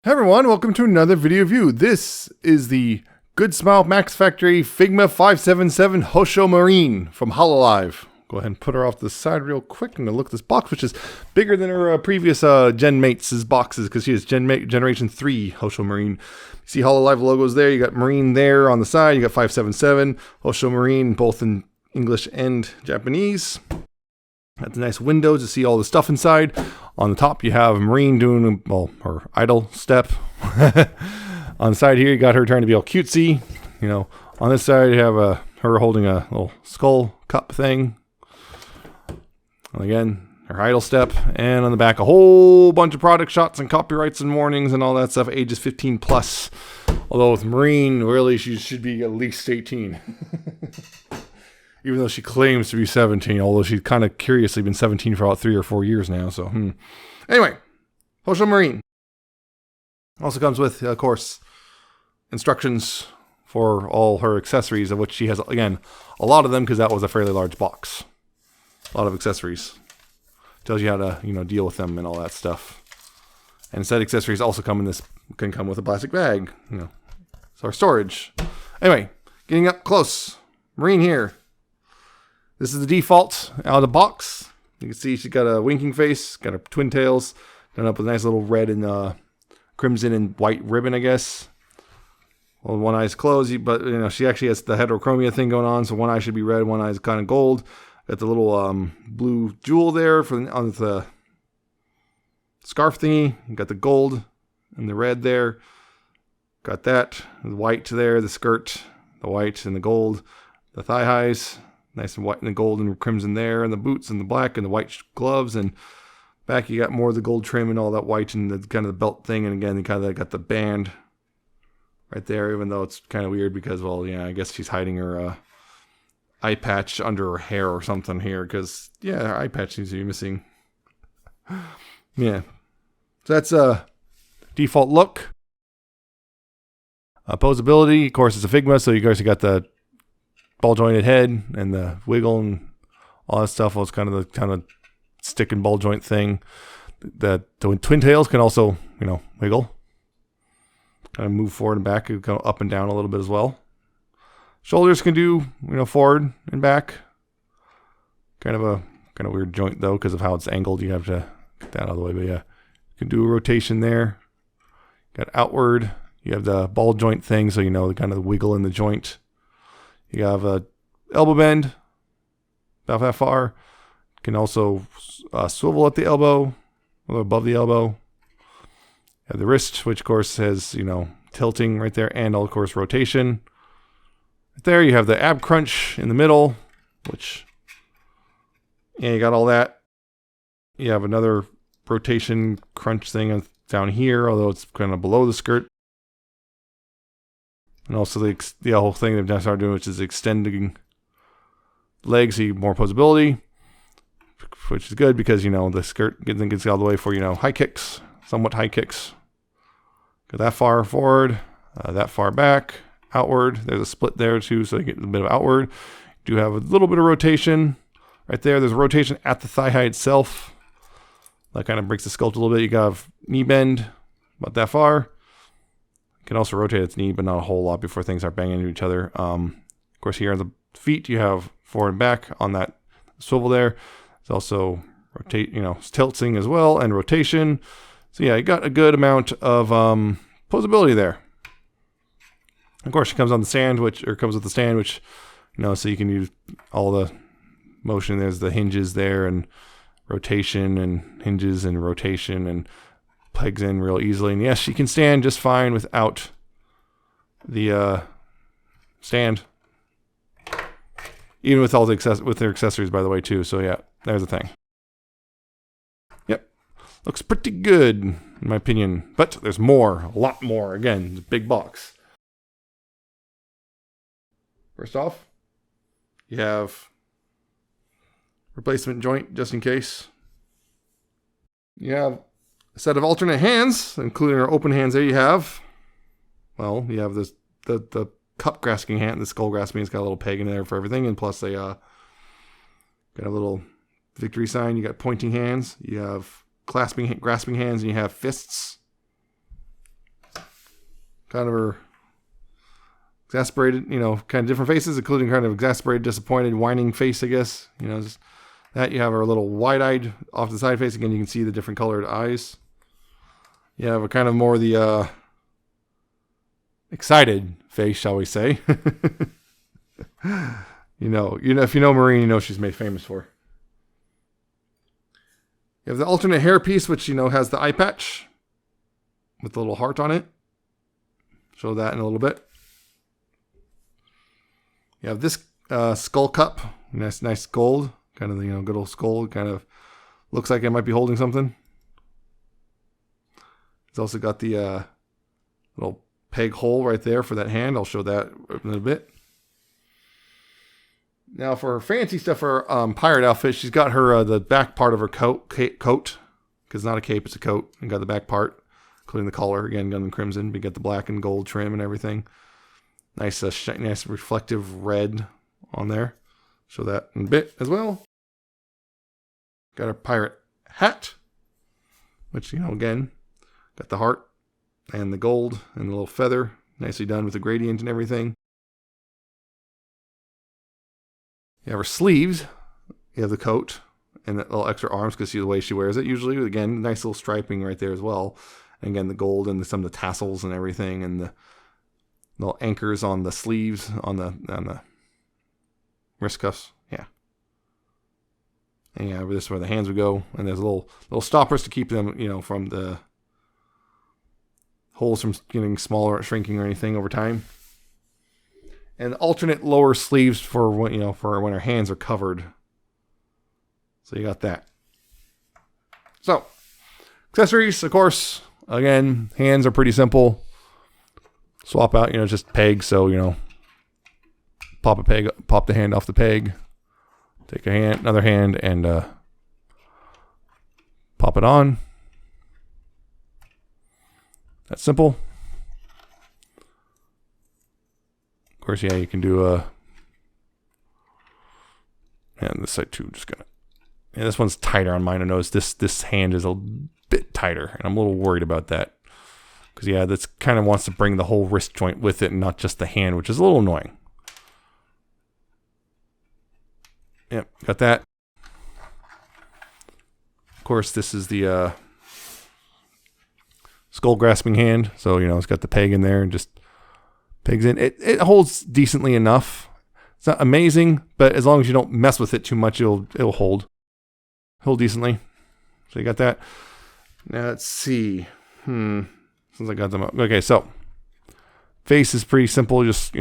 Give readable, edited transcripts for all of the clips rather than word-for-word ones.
Hey everyone, welcome to another video review. This is the Good Smile Max Factory Figma 577 Houshou Marine from Hololive. Go ahead and put her off to the side real quick and look at this box, which is bigger than her previous Gen Mates' boxes because she is Generation 3 Houshou Marine. You see Hololive logos there. You got Marine there on the side. You got 577 Houshou Marine, both in English and Japanese. That's nice windows to see all the stuff inside. On the top, you have Marine doing, well, her idle step. On the side here, you got her trying to be all cutesy. You know, on this side, you have her holding a little skull cup thing. And again, her idle step. And on the back, a whole bunch of product shots and copyrights and warnings and all that stuff, ages 15 plus. Although with Marine, really, she should be at least 18. Even though she claims to be 17, although she's kind of curiously been 17 for about 3 or 4 years now. So, Anyway, Houshou Marine also comes with, of course, instructions for all her accessories, of which she has, again, a lot of them because that was a fairly large box. A lot of accessories. Tells you how to, deal with them and all that stuff. And said accessories also can come with a plastic bag, for storage. Anyway, getting up close. Marine here. This is the default out of the box. You can see she's got a winking face, got her twin tails, done up with a nice little red and crimson and white ribbon, I guess. Well, one eye's closed, but she actually has the heterochromia thing going on, so one eye should be red, one eye is kind of gold. Got the little blue jewel there on the scarf thingy. You got the gold and the red there. Got that, the white there, the skirt, the white and the gold, the thigh highs. Nice and white and the gold and crimson there, and the boots and the black and the white gloves, and back you got more of the gold trim and all that white and the kind of the belt thing, and again, they kind of got the band right there, even though it's kind of weird because, well, yeah, I guess she's hiding her eye patch under her hair or something here, because, yeah, her eye patch seems to be missing. Yeah. So that's a default look. Posability, of course, it's a Figma, so you guys got the ball jointed head and the wiggle and all that stuff. Well, it's kind of stick and ball joint thing. The twin tails can also, wiggle. Kind of move forward and back, go up and down a little bit as well. Shoulders can do, forward and back. Kind of a weird joint though, because of how it's angled. You have to get that out of the way. But yeah, you can do a rotation there. Got outward. You have the ball joint thing, so the kind of wiggle in the joint. You have a elbow bend, about that far. Can also swivel at the elbow, or above the elbow. You have the wrist, which of course has, tilting right there, and of course rotation. Right there you have the ab crunch in the middle, which, yeah, you got all that. You have another rotation crunch thing down here, although it's kind of below the skirt. And also the whole thing they've now started doing, which is extending legs, so you more posability, which is good because, the skirt gets all the way for, high kicks, somewhat high kicks. Go that far forward, that far back, outward. There's a split there too, so you get a bit of outward. You do have a little bit of rotation right there. There's a rotation at the thigh high itself. That kind of breaks the sculpt a little bit. You got knee bend about that far. Can also rotate its knee, but not a whole lot before things start banging into each other. Of course, here on the feet, you have forward and back on that swivel there. It's also rotate, tilting as well, and rotation. So yeah, you got a good amount of posability there. Of course, it comes on the stand, comes with the stand, which, so you can use all the motion. There's the hinges there, and rotation, and hinges, and rotation, and pegs in real easily. And yes, she can stand just fine without the stand, even with all the with their accessories, by the way, too. So yeah, there's the thing. Yep, looks pretty good in my opinion, but there's more, a lot more. Again, it's a big box. First off, you have replacement joint just in case. You have a set of alternate hands, including our open hands. There you have, you have this the cup grasping hand, the skull grasping. It's got a little peg in there for everything, and plus they got a little victory sign. You got pointing hands. You have grasping hands, and you have fists. kind of her exasperated, kind of different faces, including kind of exasperated, disappointed, whining face, I guess. Just that. You have her little wide-eyed off the side face. Again, you can see the different colored eyes. You have a kind of more the excited face, shall we say. If you know Marine, you know she's made famous for. You have the alternate hair piece, which, has the eye patch with the little heart on it. Show that in a little bit. You have this skull cup, nice gold, kind of the good old skull, kind of looks like it might be holding something. It's also got the little peg hole right there for that hand. I'll show that in a little bit. Now for her fancy stuff, her pirate outfit, she's got her the back part of her coat, because it's not a cape, it's a coat, and got the back part, including the collar, again, gun and crimson, but you got the black and gold trim and everything. Nice, nice reflective red on there. Show that in a bit as well. Got her pirate hat, which, again, got the heart and the gold and the little feather. Nicely done with the gradient and everything. You have her sleeves. You have the coat and the little extra arms because see the way she wears it. Usually, again, nice little striping right there as well. And again, the gold and some of the tassels and everything, and the little anchors on the sleeves, on the wrist cuffs. Yeah. And yeah, this is where the hands would go. And there's little stoppers to keep them, from the holes from getting smaller or shrinking or anything over time. And alternate lower sleeves for when, for when her hands are covered. So you got that. So, accessories, of course, again, hands are pretty simple. Swap out, just pegs. So, pop the hand off the peg. Take another hand, and pop it on. That's simple. Of course, yeah, you can do and this side too. This one's tighter on mine. I noticed this hand is a bit tighter, and I'm a little worried about that because yeah, that's kind of wants to bring the whole wrist joint with it, and not just the hand, which is a little annoying. Yep, got that. Of course, this is the skull grasping hand, so it's got the peg in there and just pegs in. It holds decently enough. It's not amazing, but as long as you don't mess with it too much, it'll hold decently. So you got that. Now let's see. Since I got them up. Okay, so face is pretty simple. Just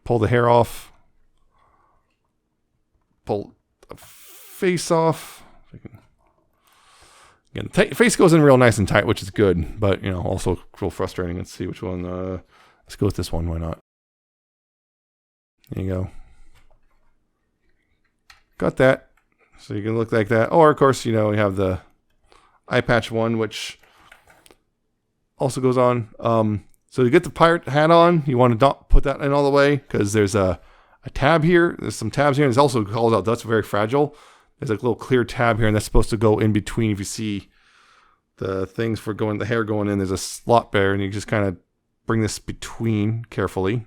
pull the hair off, pull the face off. Again, the face goes in real nice and tight, which is good, but also real frustrating. Let's see which one. Let's go with this one. Why not? There you go. Got that. So you can look like that. Or of course, we have the eye patch one, which also goes on. So you get the pirate hat on. You want to not put that in all the way because there's a tab here. There's some tabs here. And it's also called out. That's very fragile. There's a little clear tab here, and that's supposed to go in between. If you see the things for the hair going in, there's a slot there, and you just kind of bring this between carefully.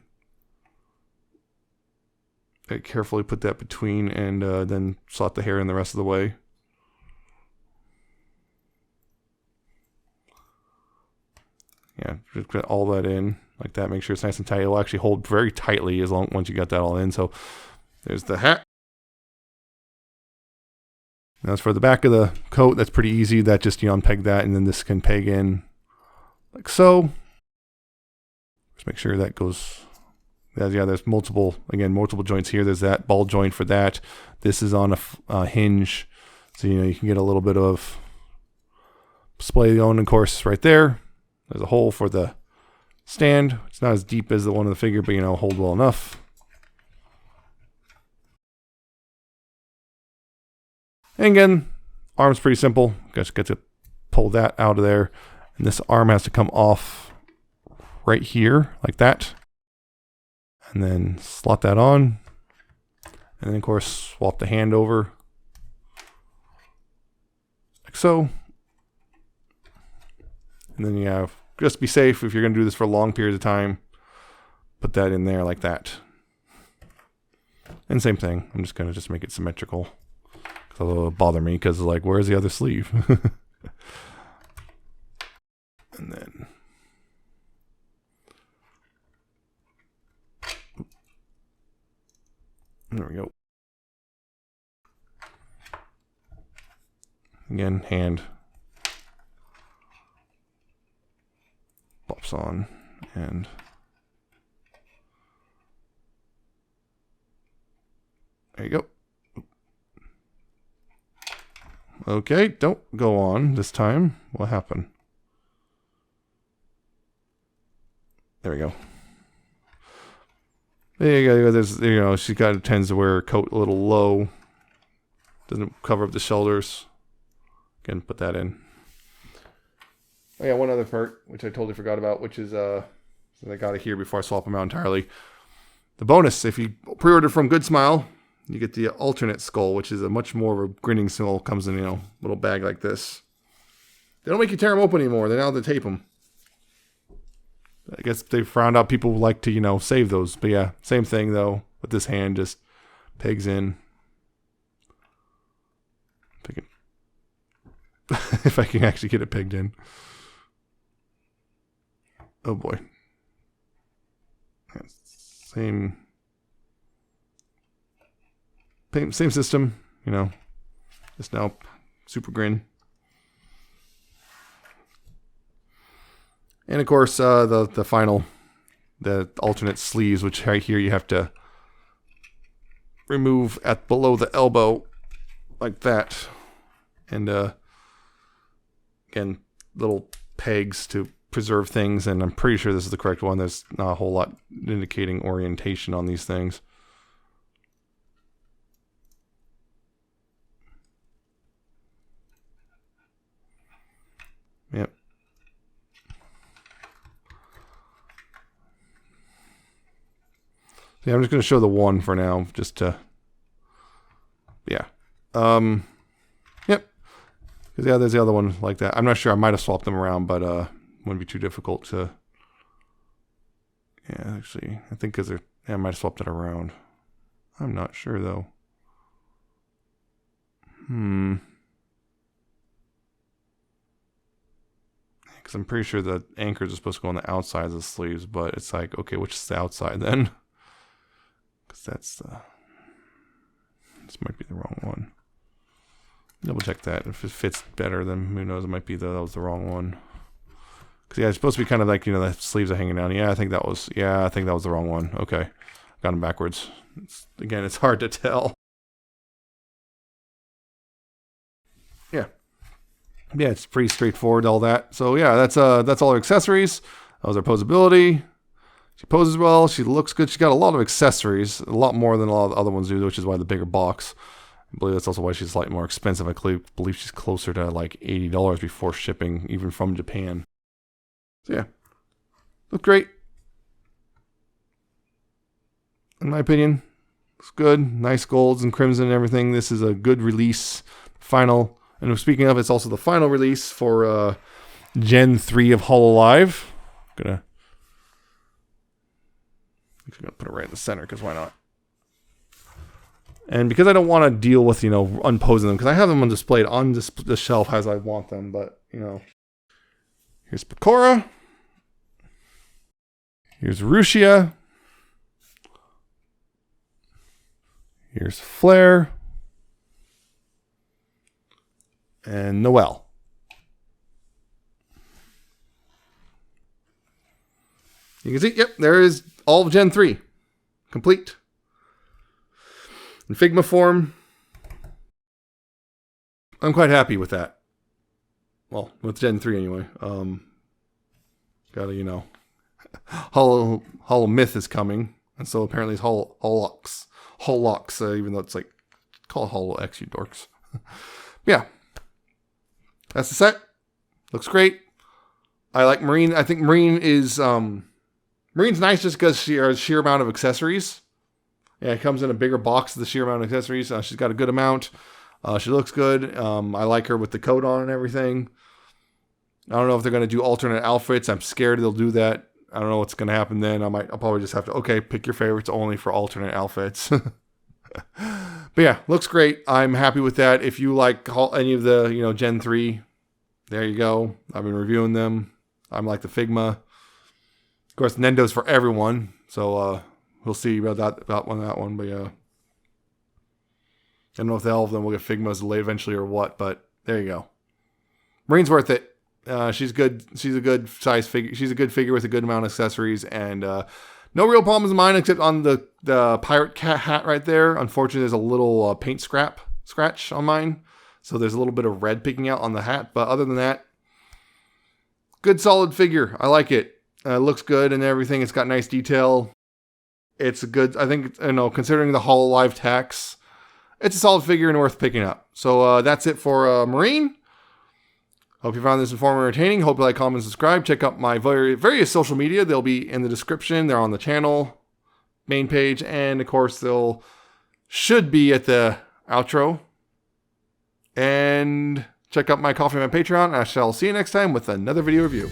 Carefully put that between, and then slot the hair in the rest of the way. Yeah, just put all that in like that. Make sure it's nice and tight. It'll actually hold very tightly once you got that all in. So there's the hat. Now as for the back of the coat, that's pretty easy. That just unpeg that, and then this can peg in like so. Just make sure that goes. Yeah, there's multiple joints here. There's that ball joint for that. This is on a hinge, so you can get a little bit of display going. Of course, right there. There's a hole for the stand. It's not as deep as the one in the figure, but hold well enough. And again, arm's pretty simple. Just get to pull that out of there. And this arm has to come off right here, like that. And then slot that on. And then, of course, swap the hand over. Like so. And then you have just be safe if you're going to do this for long periods of time. Put that in there like that. And same thing. I'm just going to make it symmetrical. Because it'll bother me because like, where's the other sleeve? And then... there we go. Again, hand pops on and there you go. Okay, don't go on this time. What happened? There we go. There you go. There's, you know, she tends to wear her coat a little low. Doesn't cover up the shoulders. Again, put that in. Oh yeah, one other part, which I totally forgot about, which is, I got it here before I swap them out entirely. The bonus, if you pre-order from Good Smile, you get the alternate skull, which is a much more of a grinning skull. Comes in, you know, little bag like this. They don't make you tear them open anymore. They now they tape them. I guess they found out people like to, you know, save those. But yeah, same thing though. With this hand, just pegs in. Pick it. If I can actually get it pegged in. Oh boy. Same system, you know. Just now super grin. And of course the final, the alternate sleeves, which right here you have to remove at below the elbow like that. And again, little pegs to preserve things, and I'm pretty sure this is the correct one. There's not a whole lot indicating orientation on these things. Yep. Yeah, I'm just going to show the one for now, just to, yeah. Yep. Because yeah, there's the other one like that. I'm not sure. I might have swapped them around, but wouldn't be too difficult to. Yeah, actually, I think because I might have swapped it around. I'm not sure though. Because I'm pretty sure the anchors are supposed to go on the outside of the sleeves, but it's like, okay, which is the outside then? Because that's the. This might be the wrong one. Double check that. If it fits better, then who knows? It might be that was the wrong one. Because yeah, it's supposed to be kind of like, you know, the sleeves are hanging down. Yeah, I think that was the wrong one. Okay, got them backwards. Again, it's hard to tell. Yeah, it's pretty straightforward, all that. So yeah, that's all her accessories. That was her posability. She poses well. She looks good. She's got a lot of accessories, a lot more than a lot of the other ones do, which is why the bigger box. I believe that's also why she's slightly more expensive. I believe she's closer to like $80 before shipping, even from Japan. So yeah, look great. In my opinion, looks good. Nice golds and crimson and everything. This is a good release. Final, and speaking of, it's also the final release for Gen 3 of Hololive. I'm gonna put it right in the center because why not? And because I don't want to deal with, you know, unposing them, because I have them on display on the shelf as I want them, but, you know. Here's Pecora. Here's Ruchia. Here's Flare. And Noelle. You can see, yep, there is all of Gen 3. Complete. In Figma form. I'm quite happy with that. Well, with Gen 3 anyway. Gotta, you know. Hollow Myth is coming. And so apparently it's Hololux, even though it's like, call it Hollow X, you dorks. Yeah. That's the set. Looks great. I like Marine. I think Marine is, Marine's nice just because she has sheer amount of accessories. Yeah, it comes in a bigger box of the sheer amount of accessories. She's got a good amount. She looks good. I like her with the coat on and everything. I don't know if they're going to do alternate outfits. I'm scared they'll do that. I don't know what's going to happen then. I'll probably just have to, okay, pick your favorites only for alternate outfits. But yeah, looks great. I'm happy with that. If you like any of the, Gen 3, there you go. I've been reviewing them. I'm like the Figma. Of course, Nendo's for everyone. So we'll see about that one. But yeah, I don't know if all of them will get Figmas late eventually or what. But there you go. Marine's worth it. She's good. She's a good size figure. She's a good figure with a good amount of accessories, and no real problems of mine except on the pirate cat hat right there. Unfortunately, there's a little paint scratch on mine, so there's a little bit of red picking out on the hat. But other than that, good solid figure. I like it. It looks good and everything. It's got nice detail. It's a good. I think considering the Hololive tax, it's a solid figure and worth picking up. So that's it for Marine. Hope you found this informative and entertaining. Hope you like, comment, and subscribe. Check out my various social media. They'll be in the description. They're on the channel main page. And, of course, they'll should be at the outro. And check out my coffee and my Patreon. I shall see you next time with another video review.